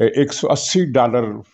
$180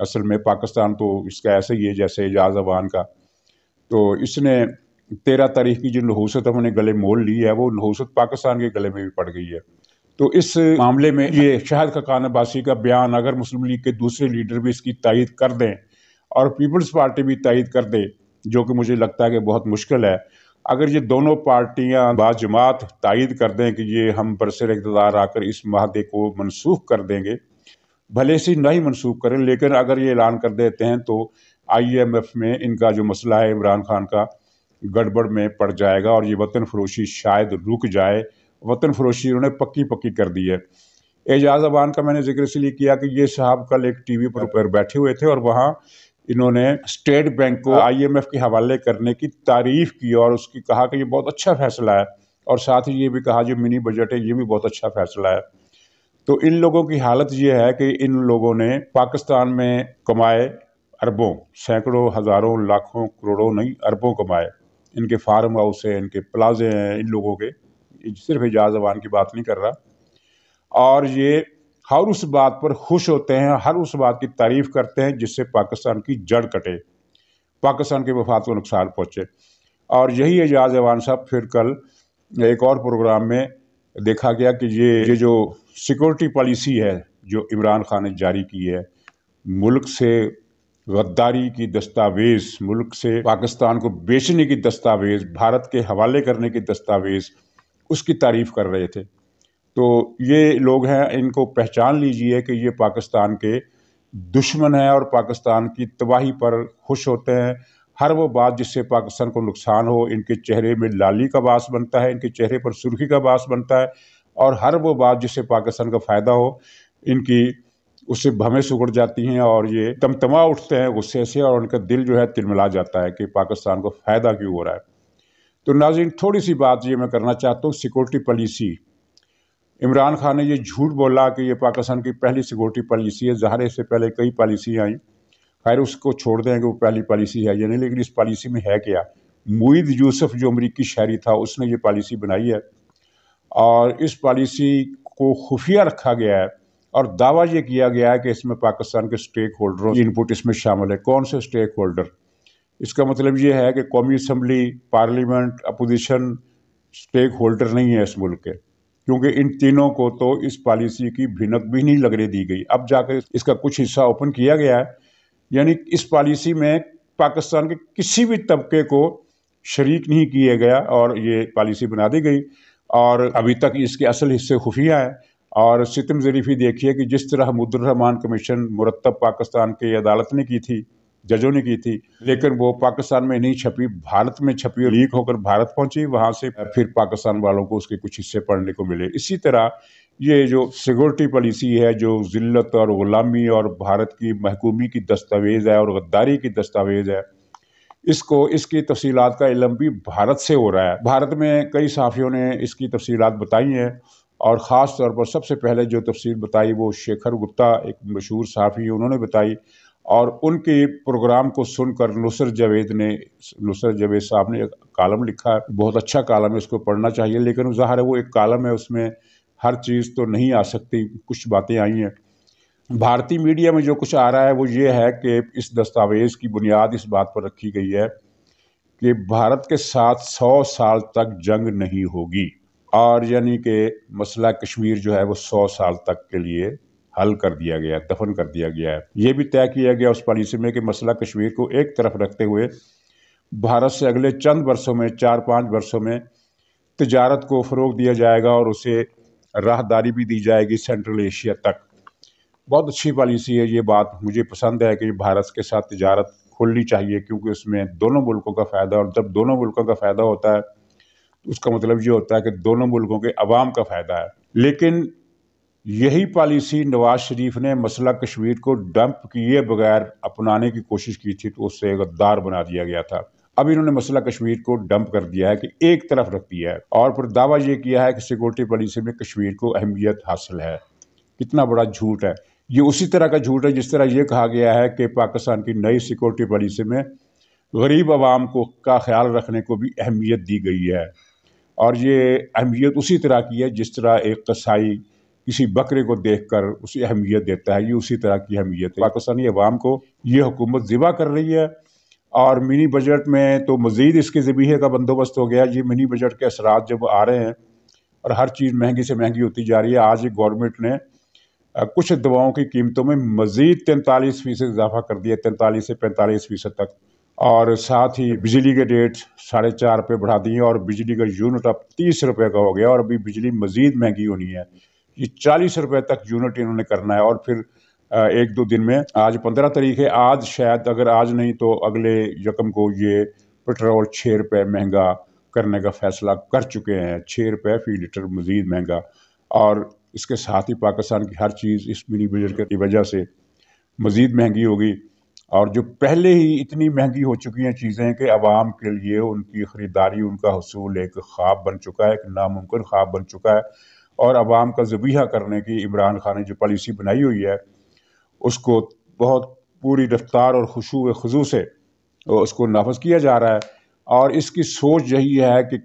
اصل میں پاکستان تو اس کا ایسا ہی ہے جیسے اعجاز افغان کا. تو اس نے 13 تاریخ کی جو نحوست ہم نے گلے مول لی ہے وہ نحوست پاکستان کے گلے میں بھی پڑ گئی ہے. تو اس معاملے میں یہ شاہد خاقان عباسی کا بیان اگر مسلم لیگ کے دوسرے لیڈر بھی اس کی تائید کر دیں اور پیپلز پارٹی بھی تائید کر دے، جو کہ مجھے لگتا ہے کہ بہت مشکل ہے، اگر یہ دونوں پارٹیاں باجماعت تائید کر دیں کہ یہ ہم برسر اقتدار آ کر اس معاہدے کو منسوخ کر دیں گے، بھلے سے نہ ہی منسوخ کریں، لیکن اگر یہ اعلان کر دیتے ہیں تو IMF میں ان کا جو مسئلہ ہے عمران خان کا گڑبڑ میں پڑ جائے گا اور یہ وطن فروشی شاید رک جائے. وطن فروشی انہوں نے پکی کر دی ہے. اعجاز افغان کا میں نے ذکر اس لیے کیا کہ یہ صاحب کل ایک ٹی وی پر بیٹھے ہوئے تھے اور وہاں انہوں نے اسٹیٹ بینک کو IMF کے حوالے کرنے کی تعریف کی اور اس کی کہا کہ یہ بہت اچھا فیصلہ ہے، اور ساتھ ہی یہ بھی کہا جو منی بجٹ ہے یہ بھی بہت اچھا فیصلہ ہے. تو ان لوگوں کی حالت یہ ہے کہ ان لوگوں نے پاکستان میں کمائے اربوں، سینکڑوں، ہزاروں، لاکھوں، کروڑوں نہیں، اربوں کمائے. ان کے فارم ہاؤس ہیں، ان کے پلازے ہیں، ان لوگوں کے، صرف اعجاز افغان کی بات نہیں کر رہا. اور یہ ہر اس بات پر خوش ہوتے ہیں، ہر اس بات کی تعریف کرتے ہیں جس سے پاکستان کی جڑ کٹے، پاکستان کے مفاد کو نقصان پہنچے. اور یہی اعجاز افغان صاحب پھر کل ایک اور پروگرام میں دیکھا گیا کہ یہ جو سیکورٹی پالیسی ہے جو عمران خان نے جاری کی ہے، ملک سے غداری کی دستاویز، ملک سے پاکستان کو بیچنے کی دستاویز، بھارت کے حوالے کرنے کی دستاویز، اس کی تعریف کر رہے تھے. تو یہ لوگ ہیں، ان کو پہچان لیجئے کہ یہ پاکستان کے دشمن ہیں اور پاکستان کی تباہی پر خوش ہوتے ہیں. ہر وہ بات جس سے پاکستان کو نقصان ہو ان کے چہرے میں لالی کا باعث بنتا ہے، ان کے چہرے پر سرخی کا باعث بنتا ہے، اور ہر وہ بات جس سے پاکستان کا فائدہ ہو ان کی اس سے بھمیں سکڑ جاتی ہیں اور یہ تمتما اٹھتے ہیں غصے سے، اور ان کا دل جو ہے تلملا جاتا ہے کہ پاکستان کو فائدہ کیوں ہو رہا ہے. تو ناظرین، تھوڑی سی بات یہ میں کرنا چاہتا ہوں، سیکورٹی پالیسی. عمران خان نے یہ جھوٹ بولا کہ یہ پاکستان کی پہلی سیکورٹی پالیسی ہے. ظاہر ہے اس سے پہلے کئی پالیسیاں آئیں، خیر اس کو چھوڑ دیں کہ وہ پہلی پالیسی ہے یا نہیں، لیکن اس پالیسی میں ہے کیا؟ معید یوسف جو امریکی شہری تھا اس نے یہ پالیسی بنائی ہے، اور اس پالیسی کو خفیہ رکھا گیا ہے اور دعویٰ یہ کیا گیا ہے کہ اس میں پاکستان کے سٹیک ہولڈروں کی انپوٹ اس میں شامل ہے. کون سے سٹیک ہولڈر؟ اس کا مطلب یہ ہے کہ قومی اسمبلی، پارلیمنٹ، اپوزیشن سٹیک ہولڈر نہیں ہے اس ملک کے، کیونکہ ان تینوں کو تو اس پالیسی کی بھنک بھی نہیں لگنے دی گئی. اب جا کر اس کا کچھ حصہ اوپن کیا گیا ہے، یعنی اس پالیسی میں پاکستان کے کسی بھی طبقے کو شریک نہیں کیا گیا اور یہ پالیسی بنا دی گئی، اور ابھی تک اس کے اصل حصے خفیہ ہیں. اور ستم ظریفی دیکھیے کہ جس طرح عبدالرحمان کمیشن مرتب پاکستان کی عدالت نے کی تھی، ججوں نے کی تھی، لیکن وہ پاکستان میں نہیں چھپی، بھارت میں چھپی اور لیک ہو کر بھارت پہنچی، وہاں سے پھر پاکستان والوں کو اس کے کچھ حصے پڑھنے کو ملے. اسی طرح یہ جو سیکورٹی پالیسی ہے جو ذلت اور غلامی اور بھارت کی محکومی کی دستاویز ہے اور غداری کی دستاویز ہے، اس کی تفصیلات کا علم بھی بھارت سے ہو رہا ہے. بھارت میں کئی صحافیوں نے اس کی تفصیلات بتائی ہیں، اور خاص طور پر سب سے پہلے جو تفصیل بتائی وہ شیکھر گپتا، ایک مشہور صحافی، انہوں نے بتائی. اور ان کے پروگرام کو سن کر نصرت جاوید صاحب نے ایک کالم لکھا ہے، بہت اچھا کالم ہے، اس کو پڑھنا چاہیے. لیکن ظاہر ہے وہ ایک کالم ہے، اس میں ہر چیز تو نہیں آ سکتی، کچھ باتیں آئی ہیں. بھارتی میڈیا میں جو کچھ آ رہا ہے وہ یہ ہے کہ اس دستاویز کی بنیاد اس بات پر رکھی گئی ہے کہ بھارت کے ساتھ 100 سال تک جنگ نہیں ہوگی، اور یعنی کہ مسئلہ کشمیر جو ہے وہ 100 سال تک کے لیے حل کر دیا گیا، دفن کر دیا گیا ہے. یہ بھی طے کیا گیا اس پالیسی میں کہ مسئلہ کشمیر کو ایک طرف رکھتے ہوئے بھارت سے اگلے چند برسوں میں، 4-5 برسوں میں تجارت کو فروغ دیا جائے گا اور اسے راہداری بھی دی جائے گی سینٹرل ایشیا تک. بہت اچھی پالیسی ہے، یہ بات مجھے پسند ہے کہ بھارت کے ساتھ تجارت کھولنی چاہیے، کیونکہ اس میں دونوں ملکوں کا فائدہ، اور جب دونوں ملکوں کا فائدہ ہوتا ہے تو اس کا مطلب یہ ہوتا ہے کہ دونوں ملکوں کے عوام کا فائدہ ہے. لیکن یہی پالیسی نواز شریف نے مسئلہ کشمیر کو ڈمپ کیے بغیر اپنانے کی کوشش کی تھی تو اس سے غدار بنا دیا گیا تھا. اب انہوں نے مسئلہ کشمیر کو ڈمپ کر دیا ہے کہ ایک طرف رکھ دیا ہے، اور پھر دعویٰ یہ کیا ہے کہ سیکورٹی پالیسی میں کشمیر کو اہمیت حاصل ہے. کتنا بڑا جھوٹ ہے یہ! اسی طرح کا جھوٹ ہے جس طرح یہ کہا گیا ہے کہ پاکستان کی نئی سیکورٹی پالیسی میں غریب عوام کا خیال رکھنے کو بھی اہمیت دی گئی ہے، اور یہ اہمیت اسی طرح کی ہے جس طرح ایک قصائی کسی بکرے کو دیکھ کر اسے اہمیت دیتا ہے، یہ اسی طرح کی اہمیت ہے۔ پاکستانی عوام کو یہ حکومت ذبح کر رہی ہے، اور منی بجٹ میں تو مزید اس کے ذبیحے کا بندوبست ہو گیا۔ یہ منی بجٹ کے اثرات جب آ رہے ہیں اور ہر چیز مہنگی سے مہنگی ہوتی جا رہی ہے، آج یہ گورنمنٹ نے کچھ دواؤں کی قیمتوں میں مزید 43% اضافہ کر دیا، 43 سے 45% تک، اور ساتھ ہی بجلی کے ریٹ 4.5 بڑھا دیے، اور بجلی کا یونٹ اب 30 روپے کا ہو گیا، اور ابھی بجلی مزید مہنگی ہونی ہے۔ یہ 40 روپے تک یونٹ انہوں نے کرنا ہے، اور پھر 1-2 دن میں، آج 15 تاریخ ہے، آج شاید اگر آج نہیں تو اگلے یکم کو یہ پٹرول 6 روپے مہنگا کرنے کا فیصلہ کر چکے ہیں، 6 روپے فی لیٹر مزید مہنگا۔ اور اس کے ساتھ ہی پاکستان کی ہر چیز اس منی بجٹ کی وجہ سے مزید مہنگی ہوگی، اور جو پہلے ہی اتنی مہنگی ہو چکی ہیں چیزیں کہ عوام کے لیے ان کی خریداری، ان کا حصول ایک خواب بن چکا ہے، ایک ناممکن خواب بن چکا ہے، اور عوام کا ذبیحہ کرنے کی عمران خان نے جو پالیسی بنائی ہوئی ہے اس کو بہت پوری رفتار اور خشوع و خضوع سے اس کو نافذ کیا جا رہا ہے۔ اور اس کی سوچ یہی ہے کہ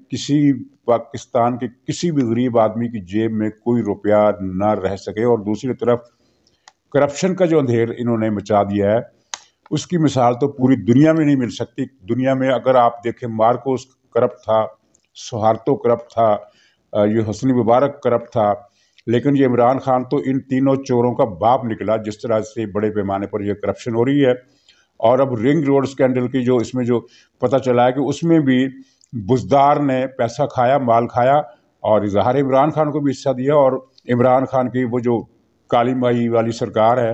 پاکستان کے کسی بھی غریب آدمی کی جیب میں کوئی روپیہ نہ رہ سکے، اور دوسری طرف کرپشن کا جو اندھیر انہوں نے مچا دیا ہے اس کی مثال تو پوری دنیا میں نہیں مل سکتی۔ دنیا میں اگر آپ دیکھیں، مارکوس کرپٹ تھا، سہارتو کرپٹ تھا، یہ حسنی مبارک کرپٹ تھا، لیکن یہ عمران خان تو ان تینوں چوروں کا باپ نکلا، جس طرح سے بڑے پیمانے پر یہ کرپشن ہو رہی ہے۔ اور اب رنگ روڈ اسکینڈل کی جو اس میں جو پتہ چلا ہے کہ اس میں بھی بزدار نے پیسہ کھایا، مال کھایا، اور اظہار عمران خان کو بھی حصہ دیا۔ اور عمران خان کی وہ جو کالی مائی والی سرکار ہے،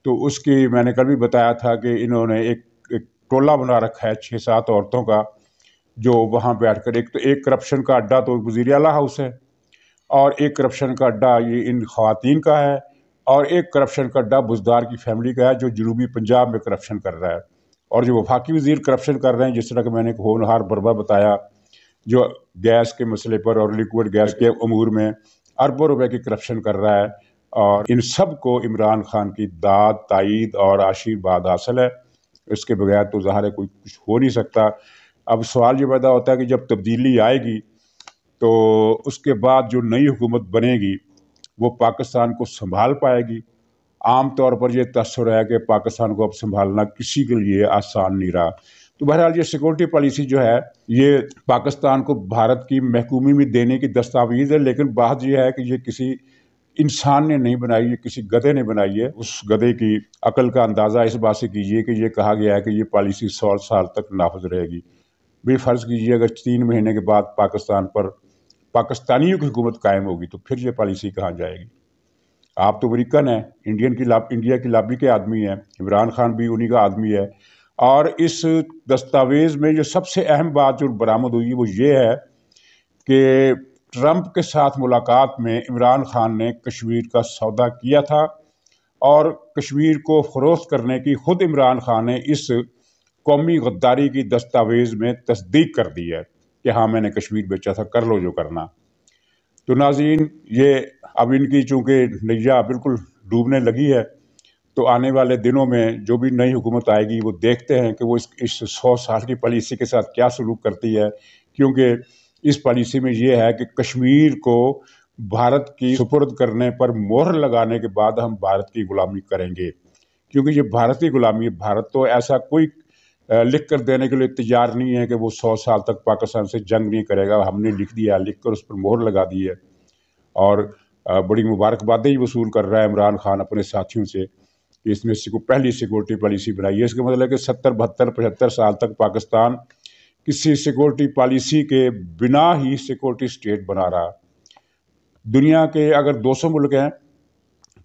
تو اس کی میں نے کل بھی بتایا تھا کہ انہوں نے ایک ٹولہ بنا رکھا ہے 6-7 عورتوں کا، جو وہاں بیٹھ کر ایک کرپشن کا اڈا تو وزیر اعلیٰ ہاؤس ہے، اور ایک کرپشن کا اڈا یہ ان خواتین کا ہے، اور ایک کرپشن کا اڈا بزدار کی فیملی کا ہے جو جنوبی پنجاب میں کرپشن کر رہا ہے۔ اور جو وفاقی وزیر کرپشن کر رہے ہیں، جس طرح کہ میں نے ہونہار بربا بتایا، جو گیس کے مسئلے پر اور لیکوڈ گیس کے امور میں اربوں روپے کی کرپشن کر رہا ہے، اور ان سب کو عمران خان کی داد، تائید اور آشیرواد حاصل ہے۔ اس کے بغیر تو ظاہر ہے کوئی کچھ ہو نہیں سکتا۔ اب سوال یہ پیدا ہوتا ہے کہ جب تبدیلی آئے گی تو اس کے بعد جو نئی حکومت بنے گی وہ پاکستان کو سنبھال پائے گی؟ عام طور پر یہ تاثر ہے کہ پاکستان کو اب سنبھالنا کسی کے لیے آسان نہیں رہا۔ تو بہرحال یہ سیکورٹی پالیسی جو ہے یہ پاکستان کو بھارت کی محکومی میں دینے کی دستاویز ہے، لیکن بات یہ ہے کہ یہ کسی انسان نے نہیں بنائی، یہ کسی گدھے نے بنائی ہے۔ اس گدھے کی عقل کا اندازہ اس بات سے کیجئے کہ یہ کہا گیا ہے کہ یہ پالیسی 100 سال تک نافذ رہے گی۔ بھی فرض کیجئے اگر 3 مہینے کے بعد پاکستان پر پاکستانیوں کی حکومت قائم ہوگی تو پھر یہ پالیسی کہاں جائے گی؟ آپ تو امریکن ہیں، انڈیا کی لابی کے آدمی ہیں، عمران خان بھی انہی کا آدمی ہے، اور اس دستاویز میں جو سب سے اہم بات جو برآمد ہوئی وہ یہ ہے کہ ٹرمپ کے ساتھ ملاقات میں عمران خان نے کشمیر کا سودا کیا تھا، اور کشمیر کو فروخت کرنے کی خود عمران خان نے اس قومی غداری کی دستاویز میں تصدیق کر دی ہے کہ ہاں میں نے کشمیر بیچا تھا، کر لو جو کرنا۔ تو ناظرین، یہ اب ان کی چونکہ نیا بالکل ڈوبنے لگی ہے، تو آنے والے دنوں میں جو بھی نئی حکومت آئے گی وہ دیکھتے ہیں کہ وہ اس 100 سال کی پالیسی کے ساتھ کیا سلوک کرتی ہے، کیونکہ اس پالیسی میں یہ ہے کہ کشمیر کو بھارت کی سپرد کرنے پر مہر لگانے کے بعد ہم بھارت کی غلامی کریں گے، کیونکہ یہ بھارتی غلامی ہے۔ بھارت تو ایسا کوئی لکھ کر دینے کے لیے تیار نہیں ہے کہ وہ 100 سال تک پاکستان سے جنگ نہیں کرے گا۔ ہم نے لکھ دیا، لکھ کر اس پر مہر لگا دی ہے، اور بڑی مبارکبادیں وصول کر رہا ہے عمران خان اپنے ساتھیوں سے کہ اس نے پہلی سیکورٹی پالیسی بنائی ہے۔ اس کا مطلب ہے کہ 70 72 75 سال تک پاکستان کسی سیکورٹی پالیسی کے بنا ہی سیکورٹی سٹیٹ بنا رہا۔ دنیا کے اگر 200 ملک ہیں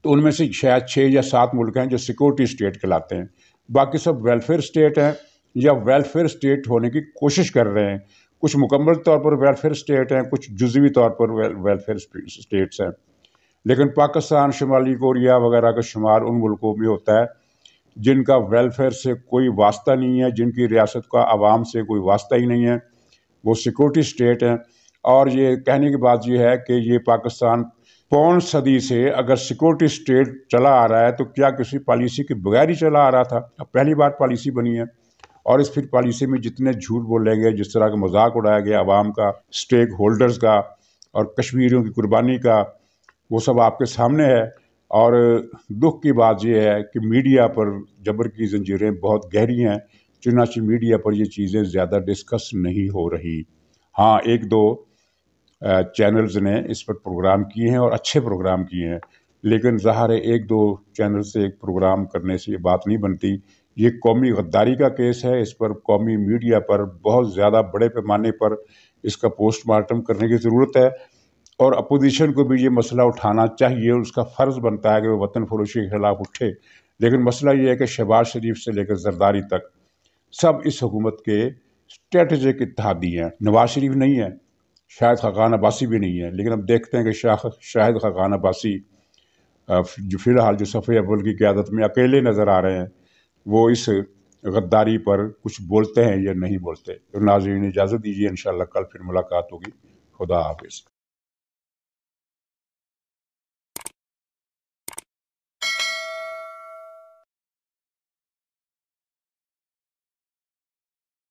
تو ان میں سے شاید 6 یا 7 ملک ہیں جو سیکورٹی سٹیٹ کہلاتے ہیں، باقی سب ویلفیئر سٹیٹ ہیں یا ویلفیئر سٹیٹ ہونے کی کوشش کر رہے ہیں۔ کچھ مکمل طور پر ویلفیئر سٹیٹ ہیں، کچھ جزوی طور پر ویلفیئر سٹیٹس ہیں، لیکن پاکستان، شمالی کوریا وغیرہ کا شمار ان ملکوں میں ہوتا ہے جن کا ویلفیئر سے کوئی واسطہ نہیں ہے، جن کی ریاست کا عوام سے کوئی واسطہ ہی نہیں ہے، وہ سیکورٹی سٹیٹ ہیں۔ اور یہ کہنے کی بات یہ ہے کہ یہ پاکستان 5 صدی سے اگر سیکورٹی سٹیٹ چلا آ رہا ہے تو کیا کسی پالیسی کے بغیر ہی چلا آ رہا تھا؟ اب پہلی بار پالیسی بنی ہے، اور اس پھر پالیسی میں جتنے جھوٹ بولیں گے، جس طرح کا مذاق اڑایا گیا عوام کا، سٹیک ہولڈرز کا اور کشمیریوں کی قربانی کا، وہ سب آپ کے سامنے ہے۔ اور دکھ کی بات یہ ہے کہ میڈیا پر جبر کی زنجیریں بہت گہری ہیں، چنانچہ میڈیا پر یہ چیزیں زیادہ ڈسکس نہیں ہو رہی۔ ہاں، ایک دو چینلز نے اس پر پروگرام کیے ہیں اور اچھے پروگرام کیے ہیں، لیکن ظاہر ہے ایک دو چینل سے ایک پروگرام کرنے سے یہ بات نہیں بنتی۔ یہ قومی غداری کا کیس ہے، اس پر قومی میڈیا پر بہت زیادہ بڑے پیمانے پر اس کا پوسٹ مارٹم کرنے کی ضرورت ہے، اور اپوزیشن کو بھی یہ مسئلہ اٹھانا چاہیے، اس کا فرض بنتا ہے کہ وہ وطن فروشی کے خلاف اٹھے۔ لیکن مسئلہ یہ ہے کہ شہباز شریف سے لے کر زرداری تک سب اس حکومت کے اسٹریٹجک اتحادی ہیں۔ نواز شریف نہیں ہے، شاہد خاقان عباسی بھی نہیں ہے، لیکن اب دیکھتے ہیں کہ شاہد خاقان عباسی جو فی الحال جو صف اول کی قیادت میں اکیلے نظر آ رہے ہیں، وہ اس غداری پر کچھ بولتے ہیں یا نہیں بولتے۔ تو ناظرین اجازت دیجیے، انشاءاللہ کل پھر ملاقات ہوگی۔ خدا حافظ۔